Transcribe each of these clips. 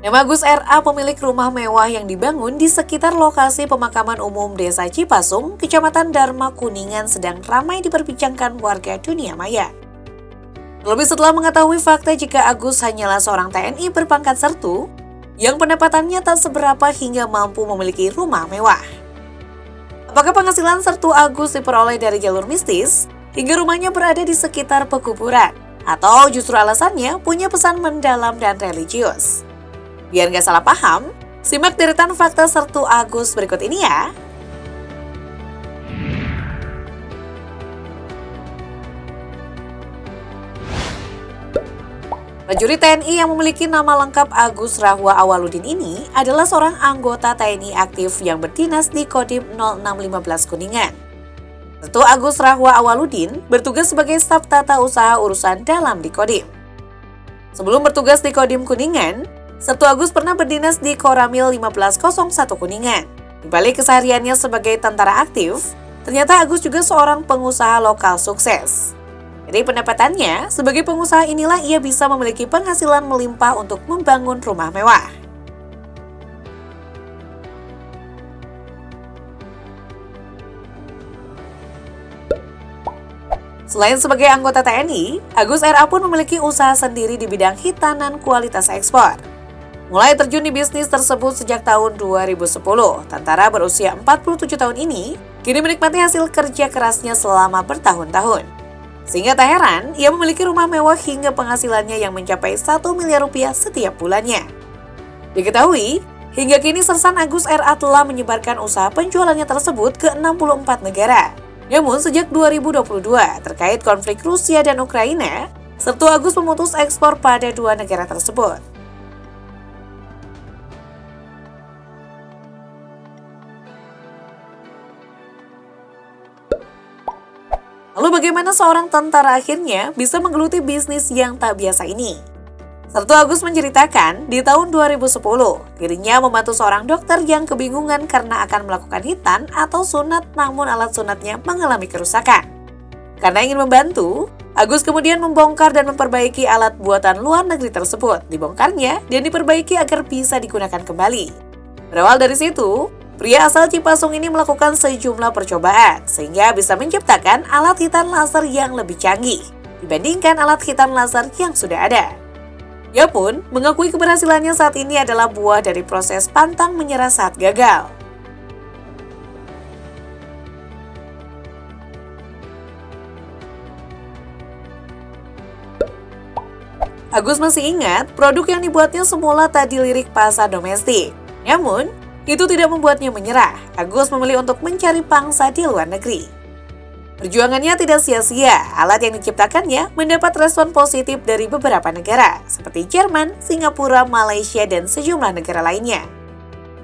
Nama Agus R.A. pemilik rumah mewah yang dibangun di sekitar lokasi pemakaman umum Desa Cipasung, Kecamatan Dharma Kuningan sedang ramai diperbincangkan warga dunia maya. Terlebih setelah mengetahui fakta jika Agus hanyalah seorang TNI berpangkat sertu, yang pendapatannya tak seberapa hingga mampu memiliki rumah mewah. Apakah penghasilan sertu Agus diperoleh dari jalur mistis, hingga rumahnya berada di sekitar pekuburan, atau justru alasannya punya pesan mendalam dan religius? Biar nggak salah paham, simak deretan fakta sertu Agus berikut ini ya. Prajurit TNI yang memiliki nama lengkap Agus Rahwa Awaludin ini adalah seorang anggota TNI aktif yang berdinas di Kodim 0615 Kuningan. Sertu Agus Rahwa Awaludin bertugas sebagai staf tata usaha urusan dalam di Kodim. Sebelum bertugas di Kodim Kuningan, Sertu Agus pernah berdinas di Koramil 1501 Kuningan. Di balik kesehariannya sebagai tentara aktif, ternyata Agus juga seorang pengusaha lokal sukses. Dari pendapatannya, sebagai pengusaha inilah ia bisa memiliki penghasilan melimpah untuk membangun rumah mewah. Selain sebagai anggota TNI, Agus R.A. pun memiliki usaha sendiri di bidang hitanan kualitas ekspor. Mulai terjun di bisnis tersebut sejak tahun 2010, tentara berusia 47 tahun ini kini menikmati hasil kerja kerasnya selama bertahun-tahun. Sehingga tak heran, ia memiliki rumah mewah hingga penghasilannya yang mencapai 1 miliar rupiah setiap bulannya. Diketahui, hingga kini Sersan Agus R.A. telah menyebarkan usaha penjualannya tersebut ke 64 negara. Namun sejak 2022, terkait konflik Rusia dan Ukraina, Sertu Agus memutus ekspor pada dua negara tersebut. Lalu bagaimana seorang tentara akhirnya bisa menggeluti bisnis yang tak biasa ini? Sertu Agus menceritakan, di tahun 2010, dirinya membantu seorang dokter yang kebingungan karena akan melakukan hitan atau sunat namun alat sunatnya mengalami kerusakan. Karena ingin membantu, Agus kemudian membongkar dan memperbaiki alat buatan luar negeri tersebut. Dibongkarnya dan diperbaiki agar bisa digunakan kembali. Berawal dari situ, pria asal Cipasung ini melakukan sejumlah percobaan sehingga bisa menciptakan alat hitan laser yang lebih canggih dibandingkan alat hitan laser yang sudah ada. Ia pun mengakui keberhasilannya saat ini adalah buah dari proses pantang menyerah saat gagal. Agus masih ingat produk yang dibuatnya semula tak dilirik pasar domestik. Namun, itu tidak membuatnya menyerah. Agus memilih untuk mencari pangsa di luar negeri. Perjuangannya tidak sia-sia. Alat yang diciptakannya mendapat respon positif dari beberapa negara, seperti Jerman, Singapura, Malaysia, dan sejumlah negara lainnya.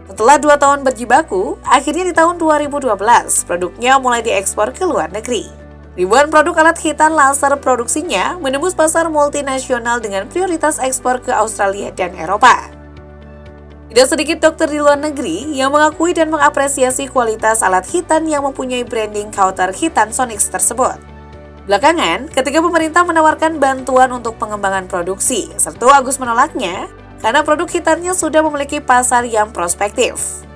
Setelah 2 tahun berjibaku, akhirnya di tahun 2012, produknya mulai diekspor ke luar negeri. Ribuan produk alat hitan laser produksinya menembus pasar multinasional dengan prioritas ekspor ke Australia dan Eropa. Tidak sedikit dokter di luar negeri yang mengakui dan mengapresiasi kualitas alat hitan yang mempunyai branding counter hitan Sonix tersebut. Belakangan, ketika pemerintah menawarkan bantuan untuk pengembangan produksi, Sertu Agus menolaknya karena produk hitannya sudah memiliki pasar yang prospektif.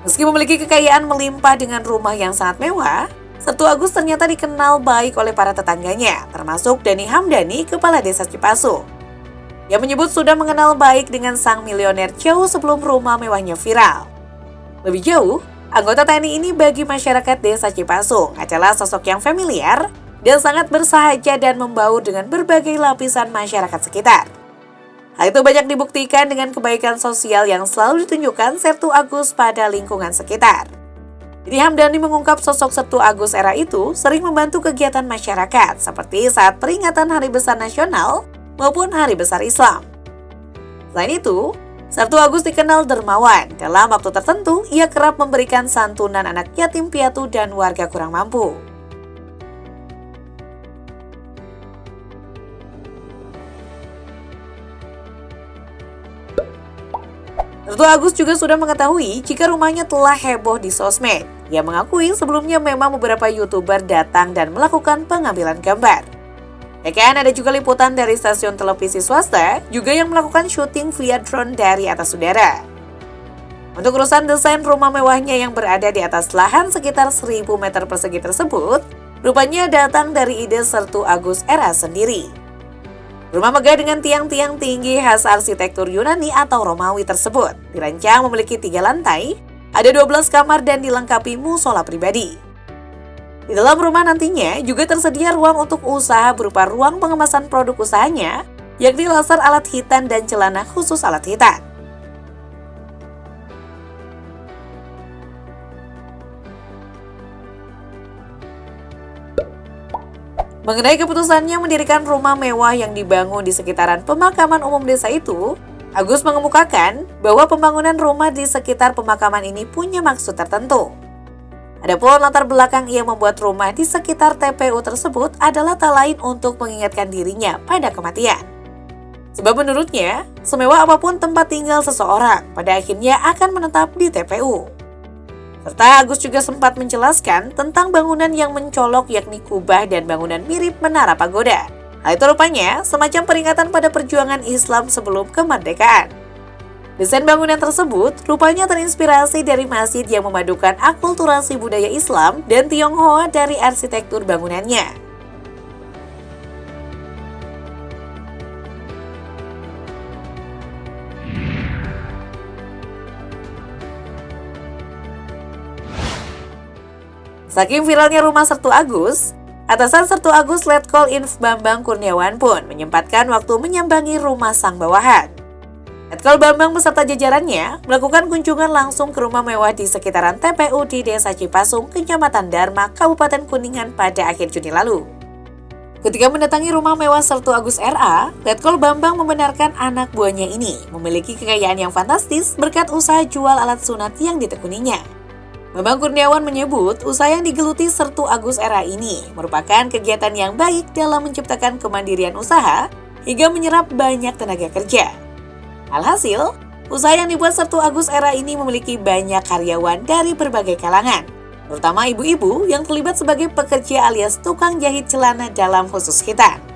Meski memiliki kekayaan melimpah dengan rumah yang sangat mewah, Sertu Agus ternyata dikenal baik oleh para tetangganya, termasuk Dani Hamdani, kepala desa Cipasung. Ia menyebut sudah mengenal baik dengan sang milioner jauh sebelum rumah mewahnya viral. Lebih jauh, anggota TNI ini bagi masyarakat desa Cipasung adalah sosok yang familiar dan sangat bersahaja dan membaur dengan berbagai lapisan masyarakat sekitar. Hal itu banyak dibuktikan dengan kebaikan sosial yang selalu ditunjukkan Sertu Agus pada lingkungan sekitar. Dani Hamdani mengungkap sosok Sertu Agus R.A. itu sering membantu kegiatan masyarakat seperti saat peringatan Hari Besar Nasional maupun Hari Besar Islam. Selain itu, Sertu Agus dikenal dermawan. Dalam waktu tertentu, ia kerap memberikan santunan anak yatim piatu dan warga kurang mampu. Sertu Agus juga sudah mengetahui jika rumahnya telah heboh di sosmed. Ia mengakui sebelumnya memang beberapa YouTuber datang dan melakukan pengambilan gambar. Bahkan ada juga liputan dari stasiun televisi swasta juga yang melakukan syuting via drone dari atas udara. Untuk urusan desain rumah mewahnya yang berada di atas lahan sekitar 1000 meter persegi tersebut, rupanya datang dari ide Sertu Agus R.A. sendiri. Rumah megah dengan tiang-tiang tinggi khas arsitektur Yunani atau Romawi tersebut dirancang memiliki 3 lantai, ada 12 kamar dan dilengkapi musola pribadi. Di dalam rumah nantinya juga tersedia ruang untuk usaha berupa ruang pengemasan produk usahanya, yakni laser alat hitan dan celana khusus alat hitan. Mengenai keputusannya mendirikan rumah mewah yang dibangun di sekitaran pemakaman umum desa itu, Agus mengemukakan bahwa pembangunan rumah di sekitar pemakaman ini punya maksud tertentu. Adapun latar belakang ia membuat rumah di sekitar TPU tersebut adalah tak lain untuk mengingatkan dirinya pada kematian. Sebab menurutnya, semewah apapun tempat tinggal seseorang, pada akhirnya akan menetap di TPU. Serta Agus juga sempat menjelaskan tentang bangunan yang mencolok yakni kubah dan bangunan mirip menara pagoda. Hal itu rupanya semacam peringatan pada perjuangan Islam sebelum kemerdekaan. Desain bangunan tersebut rupanya terinspirasi dari masjid yang memadukan akulturasi budaya Islam dan Tionghoa dari arsitektur bangunannya. Saking viralnya rumah Sertu Agus, atasan Sertu Agus Letkol Inf Bambang Kurniawan pun menyempatkan waktu menyambangi rumah sang bawahan. Letkol Bambang beserta jajarannya melakukan kunjungan langsung ke rumah mewah di sekitaran TPU di Desa Cipasung, Kecamatan Dharma, Kabupaten Kuningan pada akhir Juni lalu. Ketika mendatangi rumah mewah Sertu Agus R.A., Letkol Bambang membenarkan anak buahnya ini memiliki kekayaan yang fantastis berkat usaha jual alat sunat yang ditekuninya. Bambang Kurniawan menyebut usaha yang digeluti Sertu Agus R.A. ini merupakan kegiatan yang baik dalam menciptakan kemandirian usaha hingga menyerap banyak tenaga kerja. Alhasil, usaha yang dibuat Sertu Agus R.A. ini memiliki banyak karyawan dari berbagai kalangan, terutama ibu-ibu yang terlibat sebagai pekerja alias tukang jahit celana dalam khusus hitan.